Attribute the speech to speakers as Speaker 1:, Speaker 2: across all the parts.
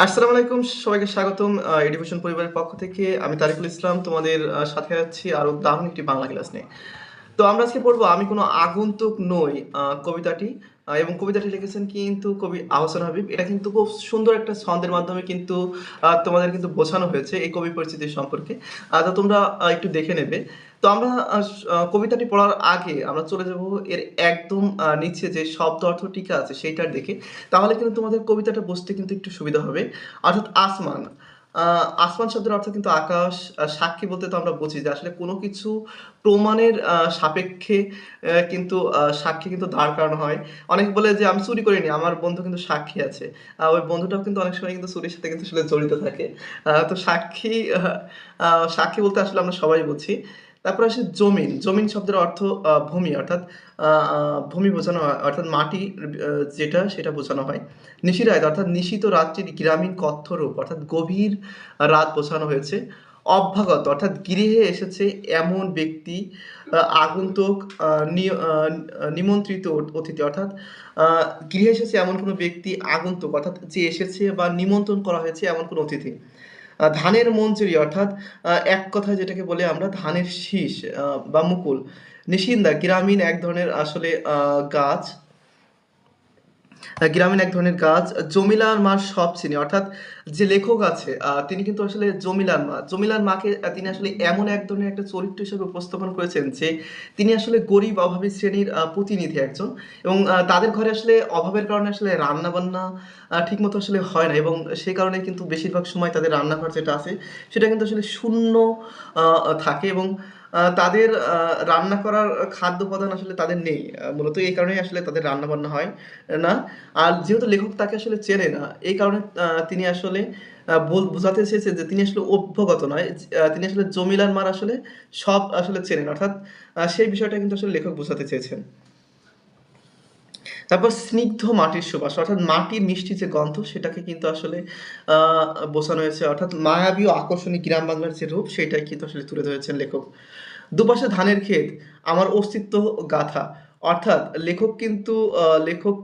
Speaker 1: আসসালামু আলাইকুম, সবাইকে স্বাগতম এডুকেশন পরিবারের পক্ষ থেকে। আমি তারিকুল ইসলাম তোমাদের সাথে আছি আরো দারুণ একটি বাংলা ক্লাস নিয়ে। তো আমরা আজকে পড়বো আমি কোনো আগন্তুক নই কবিতাটি। এবং কবিতাটি লিখেছেন কিন্তু কবি আহসান হাবীব। এটা কিন্তু খুব সুন্দর একটা ছন্দের মাধ্যমে কিন্তু তোমাদের কিন্তু বোঝানো হয়েছে এই কবি পরিচিতির সম্পর্কে। তো তোমরা একটু দেখে নেবে। তো আমরা কবিতাটি পড়ার আগে আমরা চলে যাব এর একদম নিচে যে শব্দ অর্থ টিকা আছে সেইটার দিকে। তাহলে কিন্তু তোমাদের কবিতাটা বুঝতে কিন্তু একটু সুবিধা হবে। অর্থাৎ আসমান। আসমান শব্দের অর্থ কিন্তু আকাশ। সাক্ষী বলতে তো আমরা বুঝি যে আসলে কোনো কিছু প্রমাণের সাপেক্ষে কিন্তু সাক্ষী কিন্তু দাঁড় করানো হয়। অনেকে বলে যে আমি চুরি করিনি, আমার বন্ধু কিন্তু সাক্ষী আছে। ওই বন্ধুটাও কিন্তু অনেক সময় কিন্তু চুরির সাথে কিন্তু আসলে জড়িত থাকে। তো সাক্ষী সাক্ষী বলতে আসলে আমরা সবাই বুঝি। তারপর আসে জমিন। জমিন শব্দের অর্থ ভূমি, অর্থাৎ আ আ ভূমি বোঝানো হয়, অর্থাৎ মাটি যেটা সেটা বোঝানো হয়। নিশিরাত অর্থাৎ নিশীথ রাত্রির গ্রামীণ কক্ষরূপ, অর্থাৎ গভীর রাত বোঝানো হয়েছে। অভ্যাগত অর্থাৎ গৃহে এসেছে এমন ব্যক্তি, আগন্তুক, আ নি আ নিমন্ত্রিত অতিথি, অর্থাৎ আ গৃহে এসেছে এমন কোনো ব্যক্তি আগন্তুক, অর্থাৎ যে এসেছে বা নিমন্ত্রণ করা হয়েছে এমন কোনো অতিথি। ধানের মঞ্জরি অর্থাৎ এক কথায় যেটাকে বলি আমরা ধানের শীষ বা মুকুল। নিশিন্দা গ্রামীণ এক ধরনের আসলে গাছ। গ্রামীণ এক ধরনের গাছ। জমিলার মার সব চিনি, অর্থাৎ যে লেখক আছে তিনি কিন্তু আসলে জমিলার মা। জমিলার মাকে তিনি আসলে এমন এক ধরনের একটা চরিত্র হিসেবে উপস্থাপন করেছেন যে তিনি আসলে গরিব অভাবী শ্রেণীর প্রতিনিধি একজন, এবং তাদের ঘরে আসলে অভাবের কারণে আসলে রান্না-বান্না ঠিকমতো আসলে হয় না, এবং সেই কারণে কিন্তু বেশিরভাগ সময় তাদের রান্নাঘর যেটা আছে সেটা কিন্তু আসলে শূন্য আ থাকে, এবং তাদের রান্না করার খাদ্য উপাদান আসলে তাদের নেই। মূলত এই কারণেই আসলে তাদের রান্না-বান্না হয় না। আর যেহেতু লেখক তাকে আসলে চেনে না, এই কারণে তিনি আসলে বোঝাতে চেয়েছেন যে তিনি আসলে অভ্যাগত নয়। তিনি আসলে জমিলার মার আসলে সব আসলে চেনেন। অর্থাৎ সেই বিষয়টা কিন্তু আসলে লেখক বোঝাতে চেয়েছেন। তারপর স্নিগ্ধ মাটির সুবাস, অর্থাৎ মাটির মিষ্টি যে গন্ধ সেটাকে কিন্তু আসলে আ বোঝানো হয়েছে। অর্থাৎ মায়াবী ও আকর্ষণীয় গ্রাম বাংলার যে রূপ সেটাই কিন্তু আসলে তুলে ধরেছেন লেখক। দুপাশে ধানের ক্ষেত, আমার অস্তিত্ব গাথা। অর্থাৎ লেখক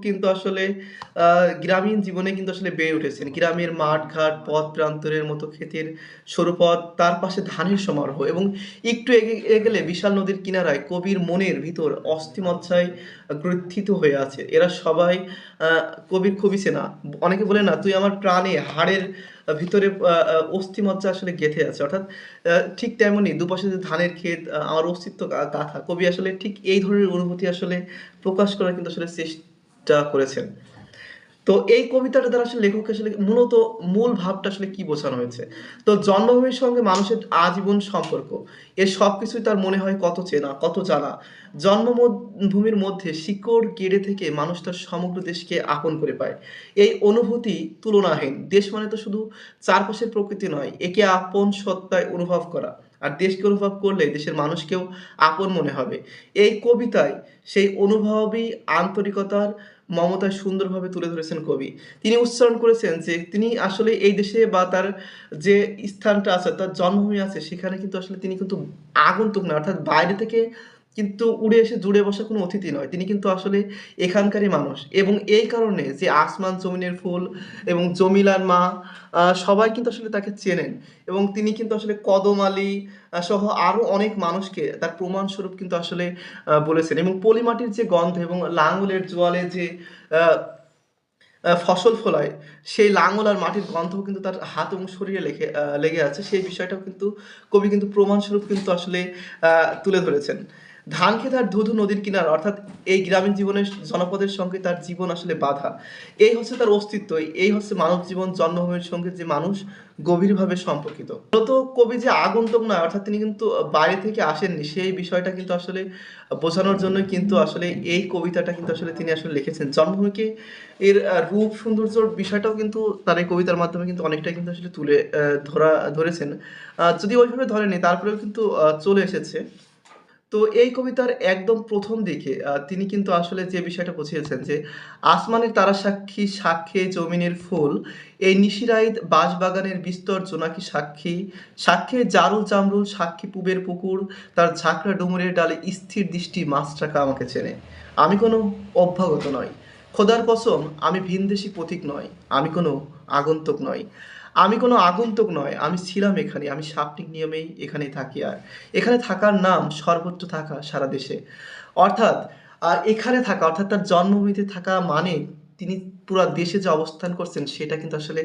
Speaker 1: কিন্তু আসলে আ গ্রামীণ জীবনে কিন্তু আসলে বেড়ে উঠেছেন। গ্রামের মাঠ-ঘাট, পথ-প্রান্তরের মতো ক্ষেতের সরু পথ, তার পাশে ধানের সমারোহ, এবং একটু এগেলে বিশাল নদীর কিনারায় কবির মনের ভিতর অস্থিমজ্জায় গ্রথিত হয়ে আছে। এরা সবাই আ কবির খুবই চেনা। অনেকে বলে না, "তুই আমার প্রাণে হাড়ের ভিতরে অস্থিমজ্জা আসলে গেঁথে আছে।" অর্থাৎ ঠিক তেমনি দুপাশে যে ধানের ক্ষেত, আমার অস্তিত্ব গাথা। কবি আসলে ঠিক এই ধরনের অনুভূতি আসলে প্রকাশ করার কিন্তু আসলে চেষ্টা করেছেন। তো এই কবিতাটা দ্বারা আসলে লেখক আসলে মূলত মূল ভাবটা আসলে কি বোঝানো হয়েছে? তো জন্মভূমির সঙ্গে মানুষের আজীবন সম্পর্ক। এর সবকিছুই তার মনে হয় কত চেনা, কত জানা। ভূমির মধ্যে শিকড় গেড়ে থেকে মানুষ তার সমগ্র দেশকে আপন করে পায়। এই অনুভূতি তুলনাহীন। দেশ মানে তো শুধু চারপাশের প্রকৃতি নয়, একে আপন সত্তায় অনুভব করা। আর দেশকে অনুভব করলে দেশের মানুষকেও আপন মনে হবে। এই কবিতায় সেই অনুভবই আন্তরিকতার মমতায় সুন্দরভাবে তুলে ধরেছেন কবি। তিনি উচ্চারণ করেছেন যে তিনি আসলে এই দেশে বা তার যে স্থানটা আছে, তার জন্মভূমি আছে, সেখানে কিন্তু আসলে তিনি কিন্তু আগন্তুক না, অর্থাৎ বাইরে থেকে কিন্তু উড়ে এসে জুড়ে বসা কোনো অতিথি নয়। তিনি কিন্তু আসলে এখানকারই মানুষ, এবং এই কারণে যে আসমান জমিনের ফুল এবং জমিলার মা সবাই কিন্তু আসলে তাকে চেনেন, এবং তিনি কিন্তু আসলে কদম আলী সহ আরো অনেক মানুষকে তার প্রমাণস্বরূপ কিন্তু আসলে বলেছেন, এবং পলিমাটির যে গন্ধ এবং লাঙলের জোয়ালে যে আ ফসল ফলায়, সেই লাঙল আর মাটির গন্ধও কিন্তু তার হাত এবং শরীরে লেগে আছে। সেই বিষয়টাও কিন্তু কবি কিন্তু প্রমাণস্বরূপ কিন্তু আসলে আ তুলে ধরেছেন। ধান ক্ষেত আর ধু, ধু নদীর কিনারা, অর্থাৎ এই গ্রামীণ জীবনের জনপদের সঙ্গে তার জীবন আসলে বাঁধা। এই হচ্ছে তার অস্তিত্ব। এই হচ্ছে মানব জীবন, জন্মভূমির সঙ্গে যে মানুষ গভীরভাবে সম্পর্কিত। মূলত কবি যে আগন্তুক নয়, অর্থাৎ তিনি কিন্তু বাইরে থেকে আসেননি, সেই বিষয়টা কিন্তু আসলে বোঝানোর জন্যই কিন্তু আসলে এই কবিতাটা কিন্তু আসলে তিনি আসলে লিখেছেন। জন্মভূমিকে এর রূপ সৌন্দর্যর বিষয়টাও কিন্তু তার এই কবিতার মাধ্যমে কিন্তু অনেকটাই কিন্তু আসলে তুলে ধরেছেন। যদিও ওইভাবে ধরেনি, তারপরেও কিন্তু চলে এসেছে। তো এই কবিতার একদম ১ম দিকে তিনি কিন্তু আসলে যে বিষয়টা বুঝিয়েছেন যে, আসমানের তারা সাক্ষী, সাক্ষ্যে জমিনের ফুল, এই নিশিরাইত বাঁশবাগানের বিস্তর জোনাকি সাক্ষী, সাক্ষ্যে জারুল জামরুল, সাক্ষী পুবের পুকুর, তার ঝাঁকড়া ডুমুরের ডালে স্থির দৃষ্টি মাছরাঙা আমাকে চেনে। আমি কোনো অভ্যাগত নই। খোদার কসম, আমি ভিনদেশী পথিক নই। আমি কোনো আগন্তুক নয়। আমি কোনো আগন্তুক নয়। আমি ছিলাম এখানে। আমি শাব্দিক নিয়মেই এখানেই থাকি আর। এখানে থাকার নাম সর্বত্র থাকা সারা দেশে। অর্থাৎ এখানে থাকা অর্থাৎ তার জন্মভূমিতে থাকা মানে তিনি পুরা দেশে যে অবস্থান করছেন সেটা কিন্তু আসলে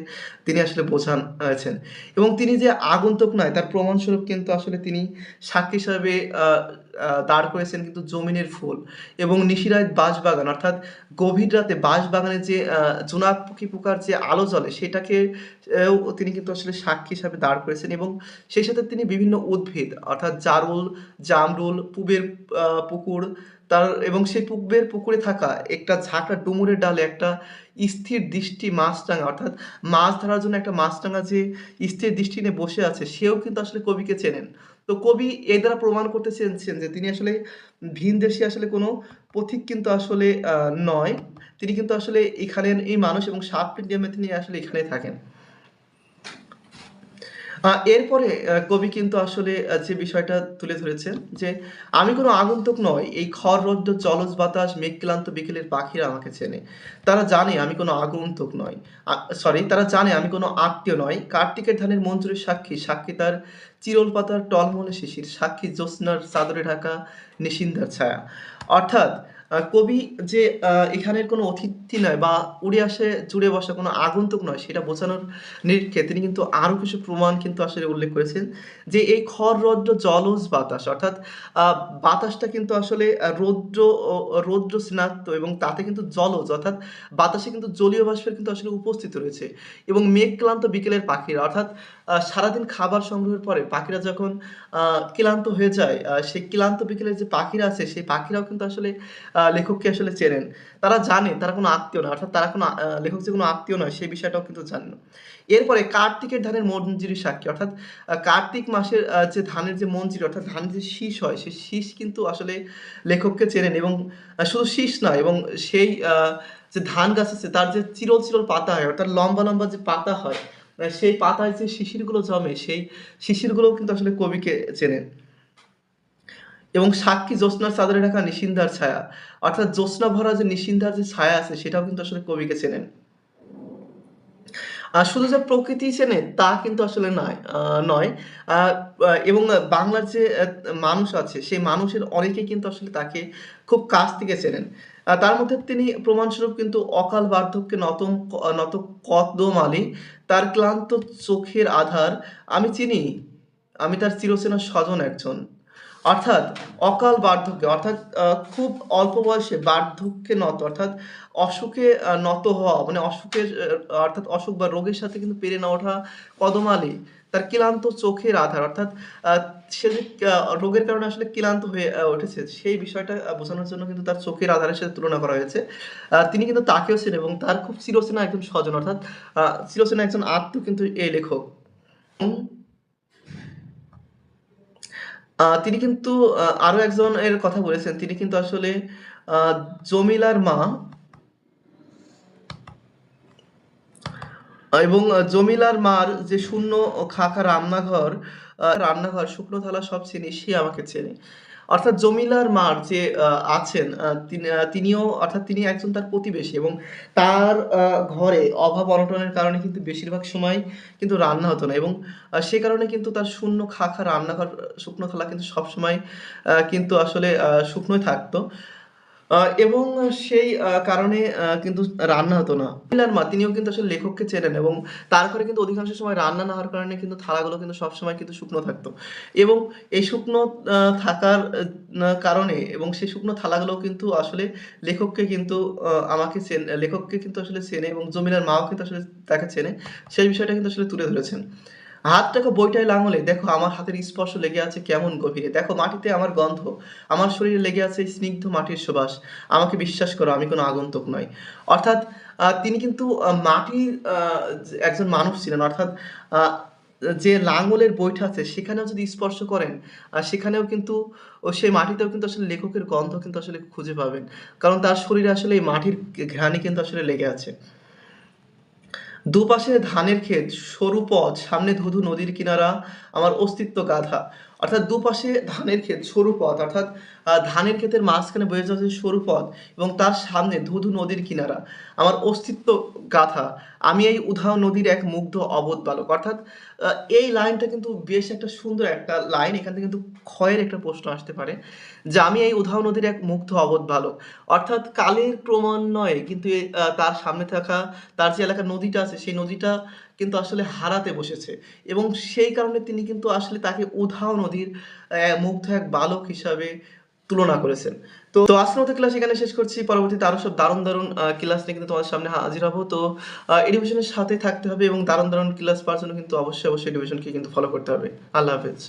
Speaker 1: তিনি আসলে বোঝাচ্ছেন। এবং তিনি যে আগন্তুক নয় তার প্রমাণস্বরূপ কিন্তু আসলে তিনি সাক্ষী হিসাবে আ আ দাঁড় করেছেন কিন্তু জমিনের ফুল এবং নিশিরাত বাঁশবাগান অর্থাৎ গভীর রাতে বাঁশবাগানে যে জোনাক পোকার যে আলো জ্বলে সেটাকে তিনি কিন্তু আসলে সাক্ষী হিসাবে দাঁড় করেছেন এবং সেই সাথে তিনি বিভিন্ন উদ্ভিদ অর্থাৎ জারুল, জামরুল, পুবের পুকুর তার এবং সেই পূবের পুকুরে থাকা একটা ঝাঁকড়া ডুমুরের ডালে একটা স্থির দৃষ্টি মাছরাঙা অর্থাৎ মাছ ধরার জন্য একটা মাছরাঙা যে স্থির দৃষ্টি নিয়ে বসে আছে সেও কিন্তু আসলে কবিকে চেনেন। তো কবি এ দ্বারা প্রমাণ করতে চেয়েছেন যে তিনি আসলে ভিনদেশী আসলে কোনো পথিক কিন্তু আসলে নয়। তিনি কিন্তু আসলে এখানের এই মানুষ এবং শার্প ইন্ডিয়া মেথড নিয়ে আসলে এখানেই থাকেন। এরপরে কবি কিন্তু আসলে যে বিষয়টা তুলে ধরেছেন যে, "আমি কোনো আগন্তুক নই। এই খর-রৌদ্র, জলজ বাতাস, মেঘক্লান্ত বিকেলের পাখিরা আমাকে চেনে। তারা জানে আমি কোনো আগন্তুক নই। আ সরি তারা জানে আমি কোনো আত্মীয় নই। কার্তিকের ধানের মঞ্জুরের সাক্ষী, সাক্ষী তার চিরল পাতার টলমলে শিশির, সাক্ষী জ্যোৎস্নার চাদরে ঢাকা নিশিন্দার ছায়া।" অর্থাৎ কবি যে এখানের কোনো অতিথি নয় বা উড়ে আসে জুড়ে বসা কোনো আগন্তুক নয় সেটা বোঝানোর নিরিখে তিনি কিন্তু আরো কিছু প্রমাণ কিন্তু আসলে উল্লেখ করেছেন যে এই খর-রৌদ্র জলজ বাতাস অর্থাৎ আ বাতাসটা কিন্তু আসলে রৌদ্র স্নাত এবং তাতে কিন্তু জলজ অর্থাৎ বাতাসে কিন্তু জলীয় বাষ্পের কিন্তু আসলে উপস্থিতি রয়েছে এবং মেঘক্লান্ত বিকেলের পাখিরা অর্থাৎ সারাদিন খাবার সংগ্রহের পরে পাখিরা যখন আ ক্লান্ত হয়ে যায়, সেই ক্লান্ত বিকেলের যে পাখিরা আছে সেই পাখিরাও কিন্তু আসলে লেখককে আসলে চেনেন। তারা জানে তারা কোনো আত্মীয় না। অর্থাৎ তারা কোনো লেখক যে কোনো আত্মীয় নয় সেই বিষয়টাও কিন্তু জানেন। এরপরে কার্তিকের ধানের মঞ্জুরি সাক্ষী অর্থাৎ কার্তিক মাসের যে ধানের যে মঞ্জুরি অর্থাৎ ধানের যে শীষ হয় সেই শীষ কিন্তু আসলে লেখককে চেনেন এবং শুধু শীষ নয় এবং সেই যে ধান গাছ আছে তার যে চিরল পাতা হয় অর্থাৎ লম্বা যে পাতা হয়, সেই পাতায় যে শিশিরগুলো জমে সেই শিশিরগুলোও কিন্তু আসলে কবিকে চেনেন। এবং সাক্ষী জ্যোৎস্নার চাদরে ঢাকা নিশিন্দার ছায়া। অর্থাৎ জ্যোৎস্না ভরা যে নিশিন্দার যে ছায়া আছে সেটাও কিন্তু আসলে কবিকে চেনেন। শুধু যে প্রকৃতি চেনে তা কিন্তু আসলে নয়। আ আ এবং বাংলার যে মানুষ আছে সেই মানুষের অনেকেই কিন্তু আসলে তাকে খুব কাছ থেকে চেনেন। তার মধ্যে তিনি প্রমাণস্বরূপ কিন্তু অকাল বার্ধক্যে নত কদম আলী, তার ক্লান্ত চোখের আধার আমি চিনি, আমি তার চিরচেনা স্বজন একজন। অর্থাৎ অকাল বার্ধক্যে অর্থাৎ খুব অল্প বয়সে বার্ধক্যে নত অর্থাৎ অসুখে নত হওয়া মানে অসুখের অর্থাৎ অসুখ বা রোগের সাথে কিন্তু পেরে না ওঠা কদম আলী তার ক্লান্ত চোখের আধার অর্থাৎ আ সে যে রোগের কারণে আসলে ক্লান্ত হয়ে উঠেছে সেই বিষয়টা বোঝানোর জন্য কিন্তু তার চোখের আধারের সাথে তুলনা করা হয়েছে। তিনি কিন্তু তাকেও চেনেন এবং তার খুব চিরচেনা একজন স্বজন অর্থাৎ আ চিরচেনা একজন আত্মীয় কিন্তু এই লেখক। উম তিনি কিন্তু আরো একজনের কথা বলেছেন। তিনি কিন্তু আসলে আ জমিলার মা এবং জমিলার মার যে শূন্য ও খা রান্নাঘর, শুকনো থালা সব চিনি, সে আমাকে চেনে। অর্থাৎ জমিলার মার যে আছেন তিনিও অর্থাৎ তিনি একজন তার প্রতিবেশী এবং তার ঘরে অভাব-অনটনের কারণে কিন্তু বেশিরভাগ সময় কিন্তু রান্না হতো না এবং সে কারণে কিন্তু তার শূন্য রান্নাঘর, শুকনো থালা কিন্তু সবসময় কিন্তু আসলে শুকনোই থাকতো। এবং সেই কারণে কিন্তু রান্না হতো না। মিলার মা তিনিও কিন্তু আসলে লেখককে চেনেন এবং তার ঘরে কিন্তু অধিকাংশ সময় রান্না না হওয়ার কারণে কিন্তু থালাগুলো কিন্তু সবসময় কিন্তু শুকনো থাকতো। এবং এই শুকনো থাকার কারণে এবং সেই শুকনো থালাগুলোও কিন্তু আসলে লেখককে কিন্তু লেখককে কিন্তু আসলে চেনে এবং জমিলার মাও কিন্তু আসলে তাকে চেনে। সেই বিষয়টা কিন্তু আসলে তুলে ধরেছেন। হাত রাখো বইটায় লাঙলে, দেখো আমার হাতের স্পর্শ লেগে আছে কেমন গভীরে। দেখো মাটিতে আমার গন্ধ, আমার শরীরে লেগে আছে স্নিগ্ধ মাটির সুবাস। আমাকে বিশ্বাস করো আমি কোনো আগন্তুক নই। অর্থাৎ তিনি কিন্তু মাটির একজন মানুষ ছিলেন। অর্থাৎ আ যে লাঙলের বৈঠা আছে সেখানেও যদি স্পর্শ করেন, সেখানেও কিন্তু সেই মাটিতেও কিন্তু আসলে লেখকের গন্ধ কিন্তু আসলে খুঁজে পাবেন। কারণ তার শরীরে আসলে এই মাটির ঘ্রাণই কিন্তু আসলে লেগে আছে। দুপাশে ধানের ক্ষেত, সরু পথ, সামনে ধূ নদীর কিনারা, আমার অস্তিত্ব গাথা। অর্থাৎ দুপাশে ধানের ক্ষেত, সরু পথ অর্থাৎ ধানের ক্ষেতের মাঝখানে বয়ে যাওয়া যে সরু পথ এবং তার সামনে ধু নদীর কিনারা। আমার অস্তিত্ব গাথা। আমি এই উধাও নদীর এক মুগ্ধ অবোধ বালক। অর্থাৎ আ এই লাইনটা কিন্তু বেশ একটা সুন্দর একটা লাইন। এখান থেকে কিন্তু ক্ষয়ের একটা প্রশ্ন আসতে পারে। যে আমি এই উধাও নদীর এক মুগ্ধ অবোধ বালক। অর্থাৎ কালের ক্রমান্বয়ে কিন্তু তার সামনে থাকা তার যে এলাকার নদীটা আছে সেই নদীটা কিন্তু আসলে হারাতে বসেছে এবং সেই কারণে তিনি কিন্তু আসলে তাকে উধাও নদীর মুগ্ধ এক বালক হিসাবে তুলনা করেছেন। তো আজকের মতো ক্লাস এখানে শেষ করছি। পরবর্তীতে আরো সব দারুণ ক্লাস নিয়ে কিন্তু তোমাদের সামনে হাজির হব। তো এডুকেশনের সাথে থাকতে হবে এবং দারুণ ক্লাস পাওয়ার জন্য কিন্তু অবশ্যই এডুকেশনকে কিন্তু ফলো করতে হবে। আল্লাহ হাফেজ।